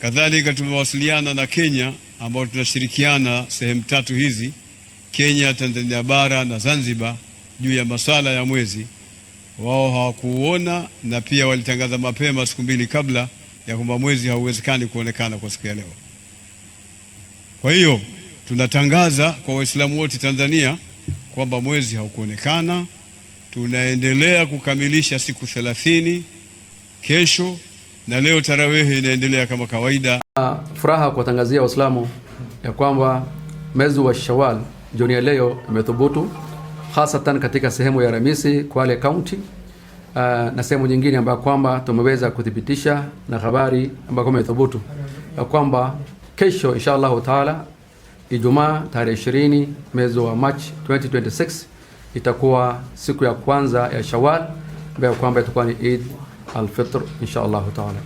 Kadhalika tumewasiliana na Kenya ambao tunashirikiana sehemu tatu hizi, Kenya, Tanzania bara na Zanzibar, juu ya masuala ya mwezi. Wao hawakuona na pia walitangaza mapema siku mbili kabla ya kwamba mwezi hauwezekani kuonekana kwa siku ya leo. Kwa hiyo tunatangaza kwa Waislamu wote Tanzania kwamba mwezi haukuonekana. Tunaendelea kukamilisha siku 30 kesho, na leo tarawehe inaendelea kama kawaida. Furaha kuwatangazia Waislamu ya kwamba mwezi wa Shawwal jioni ya leo imethubutu, hasatan katika sehemu ya Ramisi, Kwale County, na sehemu nyingine ambayo kwamba tumeweza kuthibitisha na habari ambayo imethubutu ya kwamba kesho inshallah taala Ijumaa tarehe 20 mwezi wa March 2026 itakuwa siku ya kwanza ya Shawwal ambayo kwamba itakuwa ni Eid al-Fitr inshallah taala.